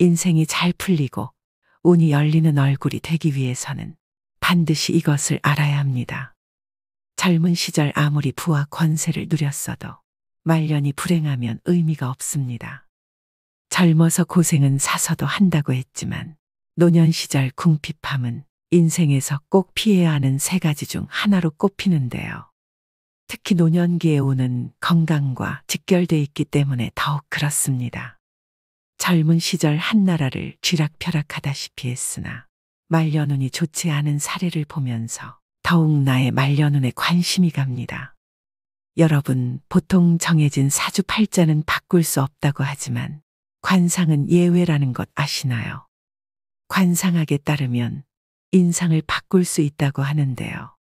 인생이 잘 풀리고 운이 열리는 얼굴이 되기 위해서는 반드시 이것을 알아야 합니다. 젊은 시절 아무리 부와 권세를 누렸어도 말년이 불행하면 의미가 없습니다. 젊어서 고생은 사서도 한다고 했지만 노년 시절 궁핍함은 인생에서 꼭 피해야 하는 세 가지 중 하나로 꼽히는데요. 특히 노년기에 오는 건강과 직결돼 있기 때문에 더욱 그렇습니다. 젊은 시절 한나라를 쥐락펴락하다시피 했으나 말년운이 좋지 않은 사례를 보면서 더욱 나의 말년운에 관심이 갑니다. 여러분, 보통 정해진 사주팔자는 바꿀 수 없다고 하지만 관상은 예외라는 것 아시나요? 관상학에 따르면 인상을 바꿀 수 있다고 하는데요.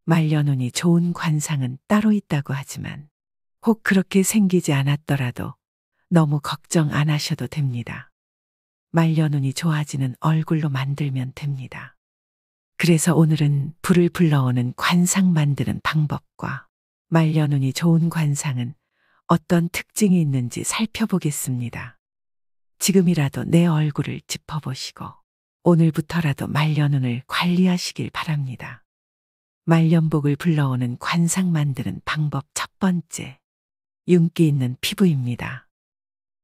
말년운이 좋은 관상은 따로 있다고 하지만 혹 그렇게 생기지 않았더라도 너무 걱정 안 하셔도 됩니다. 말년운이 좋아지는 얼굴로 만들면 됩니다. 그래서 오늘은 불을 불러오는 관상 만드는 방법과 말년운이 좋은 관상은 어떤 특징이 있는지 살펴보겠습니다. 지금이라도 내 얼굴을 짚어보시고 오늘부터라도 말년운을 관리하시길 바랍니다. 말년복을 불러오는 관상 만드는 방법 첫 번째, 윤기 있는 피부입니다.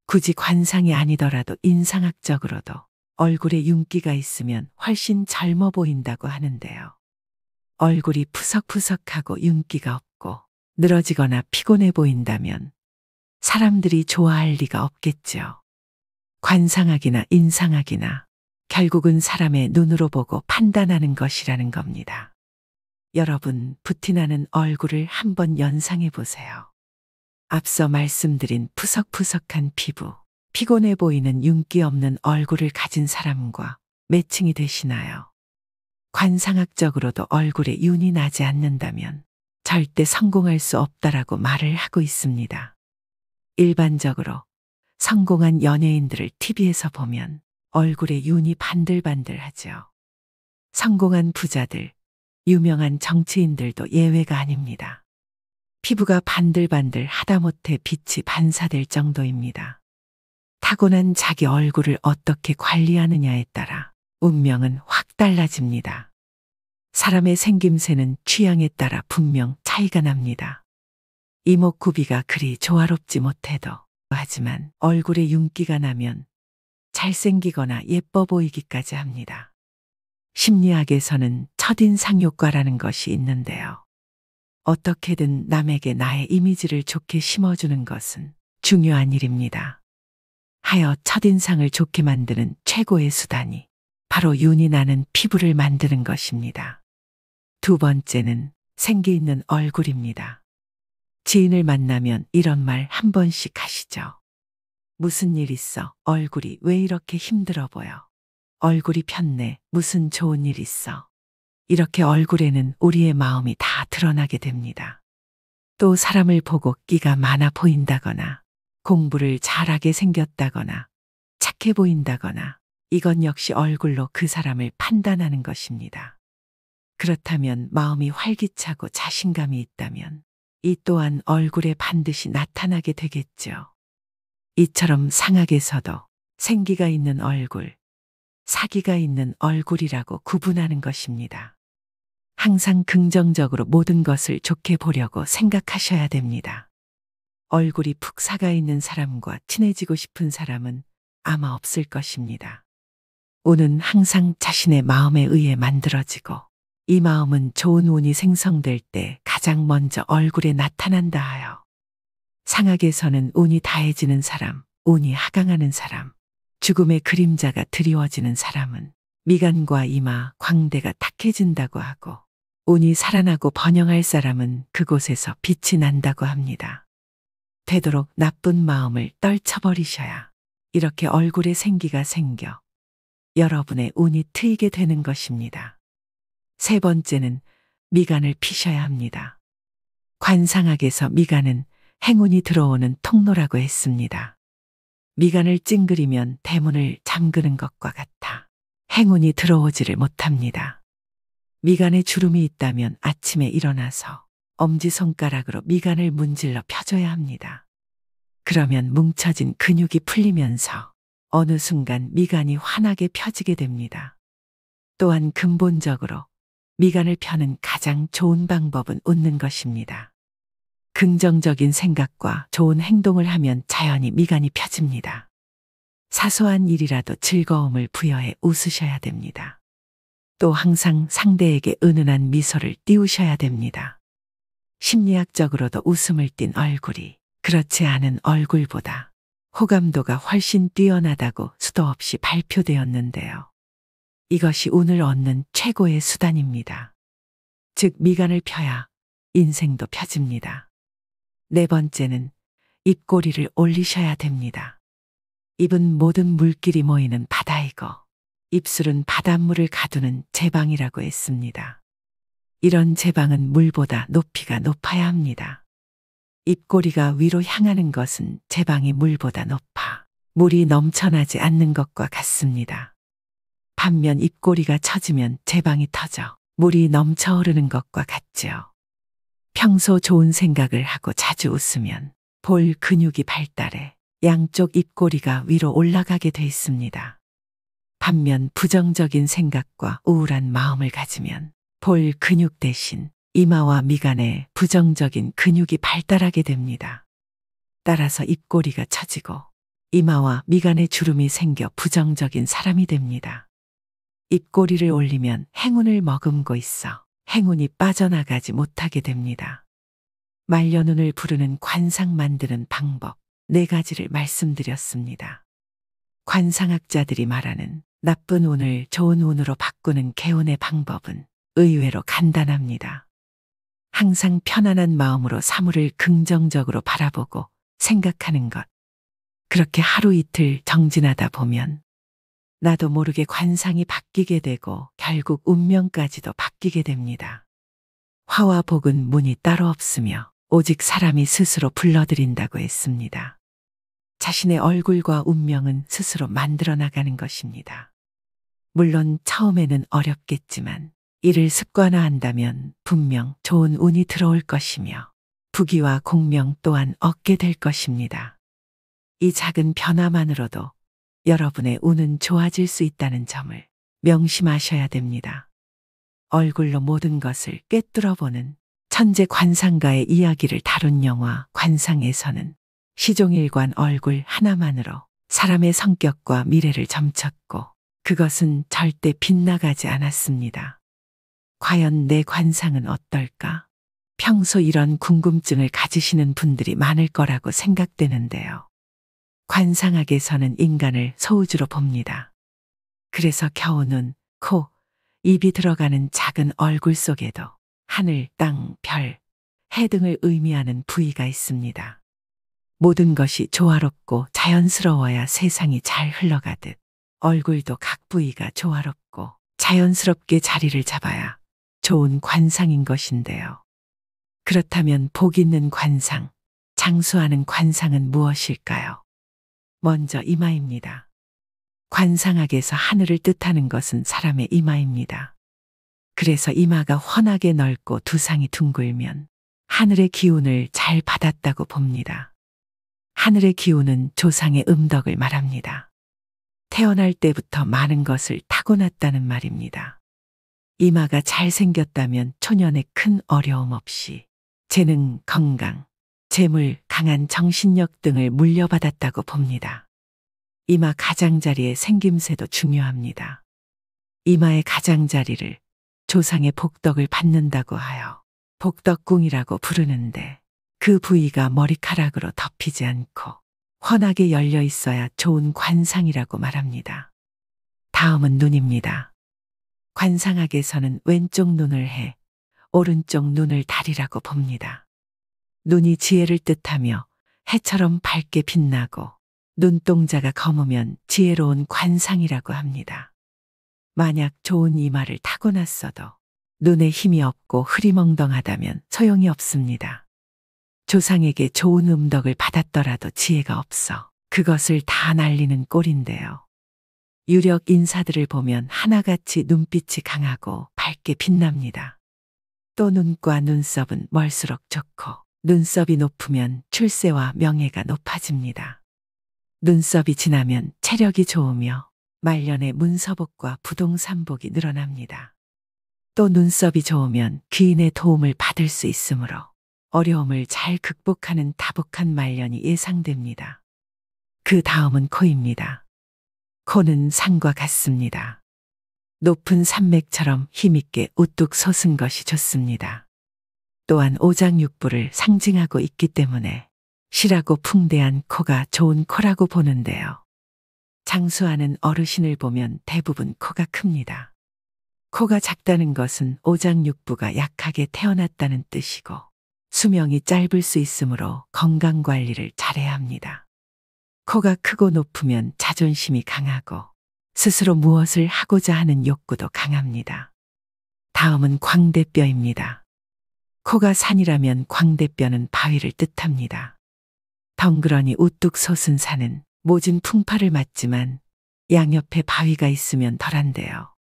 굳이 관상이 아니더라도 인상학적으로도 얼굴에 윤기가 있으면 훨씬 젊어 보인다고 하는데요. 얼굴이 푸석푸석하고 윤기가 없고 늘어지거나 피곤해 보인다면 사람들이 좋아할 리가 없겠죠. 관상학이나 인상학이나 결국은 사람의 눈으로 보고 판단하는 것이라는 겁니다. 여러분, 부티나는 얼굴을 한번 연상해 보세요. 앞서 말씀드린 푸석푸석한 피부, 피곤해 보이는 윤기 없는 얼굴을 가진 사람과 매칭이 되시나요? 관상학적으로도 얼굴에 윤이 나지 않는다면 절대 성공할 수 없다라고 말을 하고 있습니다. 일반적으로 성공한 연예인들을 TV에서 보면 얼굴에 윤이 반들반들하죠. 성공한 부자들, 유명한 정치인들도 예외가 아닙니다. 피부가 반들반들 하다못해 빛이 반사될 정도입니다. 타고난 자기 얼굴을 어떻게 관리하느냐에 따라 운명은 확 달라집니다. 사람의 생김새는 취향에 따라 분명 차이가 납니다. 이목구비가 그리 조화롭지 못해도 하지만 얼굴에 윤기가 나면 잘생기거나 예뻐 보이기까지 합니다. 심리학에서는 첫인상 효과라는 것이 있는데요. 어떻게든 남에게 나의 이미지를 좋게 심어주는 것은 중요한 일입니다. 하여 첫인상을 좋게 만드는 최고의 수단이 바로 윤이 나는 피부를 만드는 것입니다. 두 번째는 생기 있는 얼굴입니다. 지인을 만나면 이런 말 한 번씩 하시죠. 무슨 일 있어? 얼굴이 왜 이렇게 힘들어 보여? 얼굴이 폈네. 무슨 좋은 일 있어? 이렇게 얼굴에는 우리의 마음이 다 드러나게 됩니다. 또 사람을 보고 끼가 많아 보인다거나 공부를 잘하게 생겼다거나 착해 보인다거나 이건 역시 얼굴로 그 사람을 판단하는 것입니다. 그렇다면 마음이 활기차고 자신감이 있다면 이 또한 얼굴에 반드시 나타나게 되겠죠. 이처럼 상학에서도 생기가 있는 얼굴, 사기가 있는 얼굴이라고 구분하는 것입니다. 항상 긍정적으로 모든 것을 좋게 보려고 생각하셔야 됩니다. 얼굴이 푹 사가 있는 사람과 친해지고 싶은 사람은 아마 없을 것입니다. 운은 항상 자신의 마음에 의해 만들어지고 이 마음은 좋은 운이 생성될 때 가장 먼저 얼굴에 나타난다 하여 상학에서는 운이 다해지는 사람, 운이 하강하는 사람, 죽음의 그림자가 드리워지는 사람은 미간과 이마, 광대가 탁해진다고 하고 운이 살아나고 번영할 사람은 그곳에서 빛이 난다고 합니다. 되도록 나쁜 마음을 떨쳐버리셔야 이렇게 얼굴에 생기가 생겨 여러분의 운이 트이게 되는 것입니다. 세 번째는 미간을 피셔야 합니다. 관상학에서 미간은 행운이 들어오는 통로라고 했습니다. 미간을 찡그리면 대문을 잠그는 것과 같아 행운이 들어오지를 못합니다. 미간에 주름이 있다면 아침에 일어나서 엄지손가락으로 미간을 문질러 펴줘야 합니다. 그러면 뭉쳐진 근육이 풀리면서 어느 순간 미간이 환하게 펴지게 됩니다. 또한 근본적으로 미간을 펴는 가장 좋은 방법은 웃는 것입니다. 긍정적인 생각과 좋은 행동을 하면 자연히 미간이 펴집니다. 사소한 일이라도 즐거움을 부여해 웃으셔야 됩니다. 또 항상 상대에게 은은한 미소를 띄우셔야 됩니다. 심리학적으로도 웃음을 띤 얼굴이 그렇지 않은 얼굴보다 호감도가 훨씬 뛰어나다고 수도 없이 발표되었는데요. 이것이 운을 얻는 최고의 수단입니다. 즉 미간을 펴야 인생도 펴집니다. 네 번째는 입꼬리를 올리셔야 됩니다. 입은 모든 물길이 모이는 바다이고 입술은 바닷물을 가두는 제방이라고 했습니다. 이런 제방은 물보다 높이가 높아야 합니다. 입꼬리가 위로 향하는 것은 제방이 물보다 높아 물이 넘쳐나지 않는 것과 같습니다. 반면 입꼬리가 처지면 제방이 터져 물이 넘쳐 흐르는 것과 같지요. 평소 좋은 생각을 하고 자주 웃으면 볼 근육이 발달해 양쪽 입꼬리가 위로 올라가게 돼 있습니다. 반면 부정적인 생각과 우울한 마음을 가지면 볼 근육 대신 이마와 미간에 부정적인 근육이 발달하게 됩니다. 따라서 입꼬리가 처지고 이마와 미간에 주름이 생겨 부정적인 사람이 됩니다. 입꼬리를 올리면 행운을 머금고 있어 행운이 빠져나가지 못하게 됩니다. 말년운을 부르는 관상 만드는 방법 4가지를 말씀드렸습니다. 관상학자들이 말하는 나쁜 운을 좋은 운으로 바꾸는 개운의 방법은 의외로 간단합니다. 항상 편안한 마음으로 사물을 긍정적으로 바라보고 생각하는 것. 그렇게 하루 이틀 정진하다 보면 나도 모르게 관상이 바뀌게 되고 결국 운명까지도 바뀌게 됩니다. 화와 복은 문이 따로 없으며 오직 사람이 스스로 불러들인다고 했습니다. 자신의 얼굴과 운명은 스스로 만들어 나가는 것입니다. 물론 처음에는 어렵겠지만 이를 습관화한다면 분명 좋은 운이 들어올 것이며 부귀와 공명 또한 얻게 될 것입니다. 이 작은 변화만으로도 여러분의 운은 좋아질 수 있다는 점을 명심하셔야 됩니다. 얼굴로 모든 것을 꿰뚫어보는 천재 관상가의 이야기를 다룬 영화 관상에서는 시종일관 얼굴 하나만으로 사람의 성격과 미래를 점쳤고 그것은 절대 빗나가지 않았습니다. 과연 내 관상은 어떨까? 평소 이런 궁금증을 가지시는 분들이 많을 거라고 생각되는데요. 관상학에서는 인간을 소우주로 봅니다. 그래서 겨우 눈, 코, 입이 들어가는 작은 얼굴 속에도 하늘, 땅, 별, 해 등을 의미하는 부위가 있습니다. 모든 것이 조화롭고 자연스러워야 세상이 잘 흘러가듯 얼굴도 각 부위가 조화롭고 자연스럽게 자리를 잡아야 좋은 관상인 것인데요. 그렇다면 복 있는 관상, 장수하는 관상은 무엇일까요? 먼저 이마입니다. 관상학에서 하늘을 뜻하는 것은 사람의 이마입니다. 그래서 이마가 훤하게 넓고 두상이 둥글면 하늘의 기운을 잘 받았다고 봅니다. 하늘의 기운은 조상의 음덕을 말합니다. 태어날 때부터 많은 것을 타고났다는 말입니다. 이마가 잘생겼다면 초년에 큰 어려움 없이 재능, 건강, 재물, 강한 정신력 등을 물려받았다고 봅니다. 이마 가장자리의 생김새도 중요합니다. 이마의 가장자리를 조상의 복덕을 받는다고 하여 복덕궁이라고 부르는데 그 부위가 머리카락으로 덮이지 않고 훤하게 열려 있어야 좋은 관상이라고 말합니다. 다음은 눈입니다. 관상학에서는 왼쪽 눈을 해, 오른쪽 눈을 달이라고 봅니다. 눈이 지혜를 뜻하며 해처럼 밝게 빛나고 눈동자가 검으면 지혜로운 관상이라고 합니다. 만약 좋은 이마를 타고났어도 눈에 힘이 없고 흐리멍덩하다면 소용이 없습니다. 조상에게 좋은 음덕을 받았더라도 지혜가 없어 그것을 다 날리는 꼴인데요. 유력 인사들을 보면 하나같이 눈빛이 강하고 밝게 빛납니다. 또 눈과 눈썹은 멀수록 좋고 눈썹이 높으면 출세와 명예가 높아집니다. 눈썹이 지나면 체력이 좋으며 말년에 문서복과 부동산복이 늘어납니다. 또 눈썹이 좋으면 귀인의 도움을 받을 수 있으므로 어려움을 잘 극복하는 다복한 말년이 예상됩니다. 그 다음은 코입니다. 코는 산과 같습니다. 높은 산맥처럼 힘있게 우뚝 솟은 것이 좋습니다. 또한 오장육부를 상징하고 있기 때문에 실하고 풍대한 코가 좋은 코라고 보는데요. 장수하는 어르신을 보면 대부분 코가 큽니다. 코가 작다는 것은 오장육부가 약하게 태어났다는 뜻이고 수명이 짧을 수 있으므로 건강관리를 잘해야 합니다. 코가 크고 높으면 자존심이 강하고 스스로 무엇을 하고자 하는 욕구도 강합니다. 다음은 광대뼈입니다. 코가 산이라면 광대뼈는 바위를 뜻합니다. 덩그러니 우뚝 솟은 산은 모진 풍파를 맞지만 양옆에 바위가 있으면 덜한데요.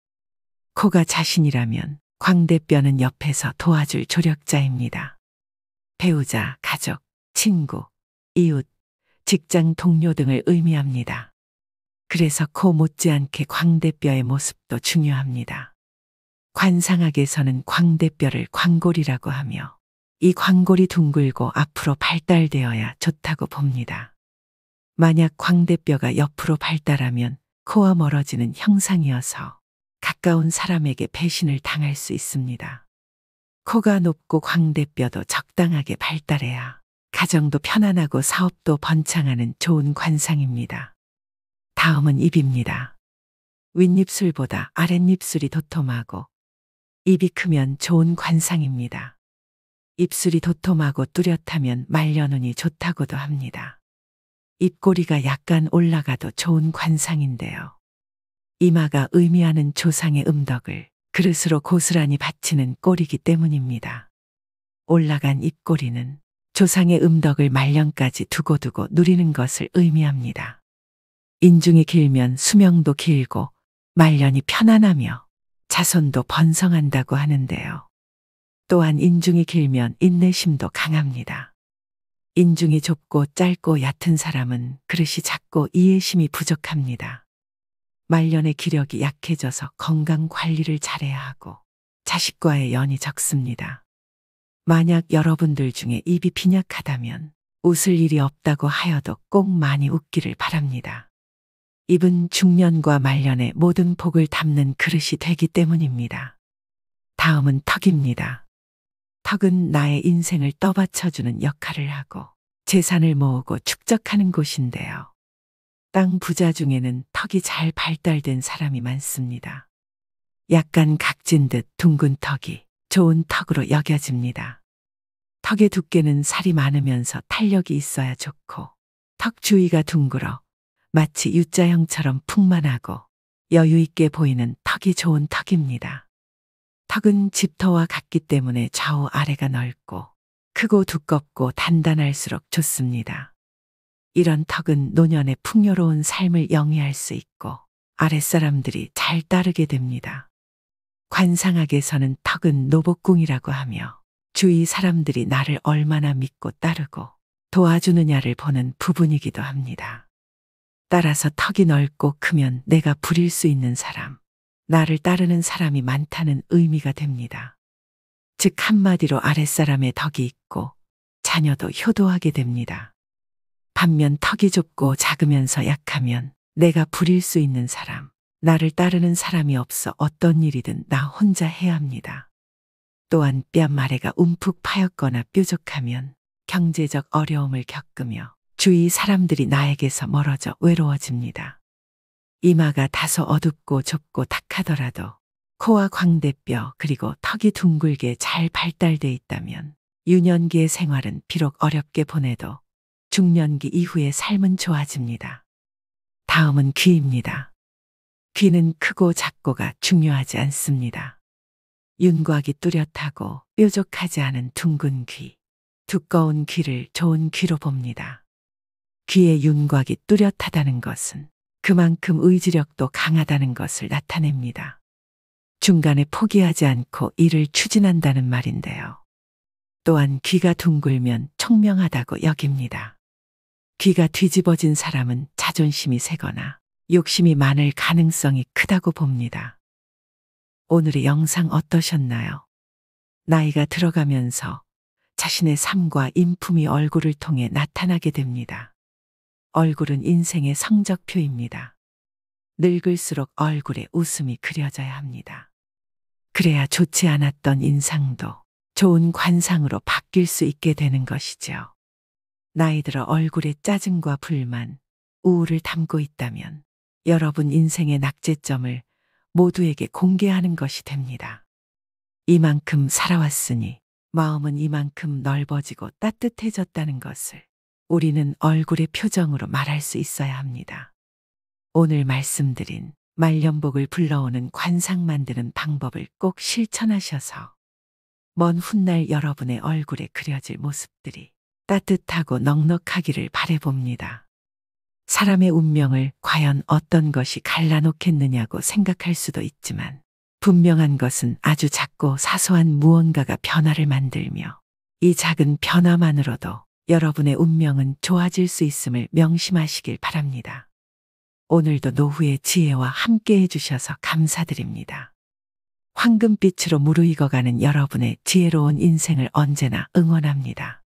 코가 자신이라면 광대뼈는 옆에서 도와줄 조력자입니다. 배우자, 가족, 친구, 이웃, 직장 동료 등을 의미합니다. 그래서 코 못지않게 광대뼈의 모습도 중요합니다. 관상학에서는 광대뼈를 광골이라고 하며 이 광골이 둥글고 앞으로 발달되어야 좋다고 봅니다. 만약 광대뼈가 옆으로 발달하면 코와 멀어지는 형상이어서 가까운 사람에게 배신을 당할 수 있습니다. 코가 높고 광대뼈도 적당하게 발달해야 가정도 편안하고 사업도 번창하는 좋은 관상입니다. 다음은 입입니다. 윗입술보다 아랫입술이 도톰하고 입이 크면 좋은 관상입니다. 입술이 도톰하고 뚜렷하면 말년운이 좋다고도 합니다. 입꼬리가 약간 올라가도 좋은 관상인데요. 이마가 의미하는 조상의 음덕을 그릇으로 고스란히 바치는 꼴이기 때문입니다. 올라간 입꼬리는 조상의 음덕을 말년까지 두고두고 누리는 것을 의미합니다. 인중이 길면 수명도 길고 말년이 편안하며 자손도 번성한다고 하는데요. 또한 인중이 길면 인내심도 강합니다. 인중이 좁고 짧고 얕은 사람은 그릇이 작고 이해심이 부족합니다. 말년의 기력이 약해져서 건강 관리를 잘해야 하고 자식과의 연이 적습니다. 만약 여러분들 중에 입이 빈약하다면 웃을 일이 없다고 하여도 꼭 많이 웃기를 바랍니다. 입은 중년과 말년의 모든 복을 담는 그릇이 되기 때문입니다. 다음은 턱입니다. 턱은 나의 인생을 떠받쳐주는 역할을 하고 재산을 모으고 축적하는 곳인데요. 땅 부자 중에는 턱이 잘 발달된 사람이 많습니다. 약간 각진 듯 둥근 턱이 좋은 턱으로 여겨집니다. 턱의 두께는 살이 많으면서 탄력이 있어야 좋고 턱 주위가 둥글어 마치 U자형처럼 풍만하고 여유 있게 보이는 턱이 좋은 턱입니다. 턱은 집터와 같기 때문에 좌우 아래가 넓고 크고 두껍고 단단할수록 좋습니다. 이런 턱은 노년의 풍요로운 삶을 영위할 수 있고 아랫사람들이 잘 따르게 됩니다. 관상학에서는 턱은 노복궁이라고 하며 주위 사람들이 나를 얼마나 믿고 따르고 도와주느냐를 보는 부분이기도 합니다. 따라서 턱이 넓고 크면 내가 부릴 수 있는 사람, 나를 따르는 사람이 많다는 의미가 됩니다. 즉 한마디로 아랫사람의 덕이 있고 자녀도 효도하게 됩니다. 반면 턱이 좁고 작으면서 약하면 내가 부릴 수 있는 사람, 나를 따르는 사람이 없어 어떤 일이든 나 혼자 해야 합니다. 또한 뺨 아래가 움푹 파였거나 뾰족하면 경제적 어려움을 겪으며 주위 사람들이 나에게서 멀어져 외로워집니다. 이마가 다소 어둡고 좁고 탁하더라도 코와 광대뼈 그리고 턱이 둥글게 잘 발달돼 있다면 유년기의 생활은 비록 어렵게 보내도 중년기 이후의 삶은 좋아집니다. 다음은 귀입니다. 귀는 크고 작고가 중요하지 않습니다. 윤곽이 뚜렷하고 뾰족하지 않은 둥근 귀, 두꺼운 귀를 좋은 귀로 봅니다. 귀의 윤곽이 뚜렷하다는 것은 그만큼 의지력도 강하다는 것을 나타냅니다. 중간에 포기하지 않고 일을 추진한다는 말인데요. 또한 귀가 둥글면 총명하다고 여깁니다. 귀가 뒤집어진 사람은 자존심이 세거나 욕심이 많을 가능성이 크다고 봅니다. 오늘의 영상 어떠셨나요? 나이가 들어가면서 자신의 삶과 인품이 얼굴을 통해 나타나게 됩니다. 얼굴은 인생의 성적표입니다. 늙을수록 얼굴에 웃음이 그려져야 합니다. 그래야 좋지 않았던 인상도 좋은 관상으로 바뀔 수 있게 되는 것이죠. 나이 들어 얼굴에 짜증과 불만, 우울을 담고 있다면 여러분 인생의 낙제점을 모두에게 공개하는 것이 됩니다. 이만큼 살아왔으니 마음은 이만큼 넓어지고 따뜻해졌다는 것을 우리는 얼굴의 표정으로 말할 수 있어야 합니다. 오늘 말씀드린 말년복을 불러오는 관상 만드는 방법을 꼭 실천하셔서 먼 훗날 여러분의 얼굴에 그려질 모습들이 따뜻하고 넉넉하기를 바라봅니다. 사람의 운명을 과연 어떤 것이 갈라놓겠느냐고 생각할 수도 있지만 분명한 것은 아주 작고 사소한 무언가가 변화를 만들며 이 작은 변화만으로도 여러분의 운명은 좋아질 수 있음을 명심하시길 바랍니다. 오늘도 노후의 지혜와 함께 해주셔서 감사드립니다. 황금빛으로 무르익어가는 여러분의 지혜로운 인생을 언제나 응원합니다.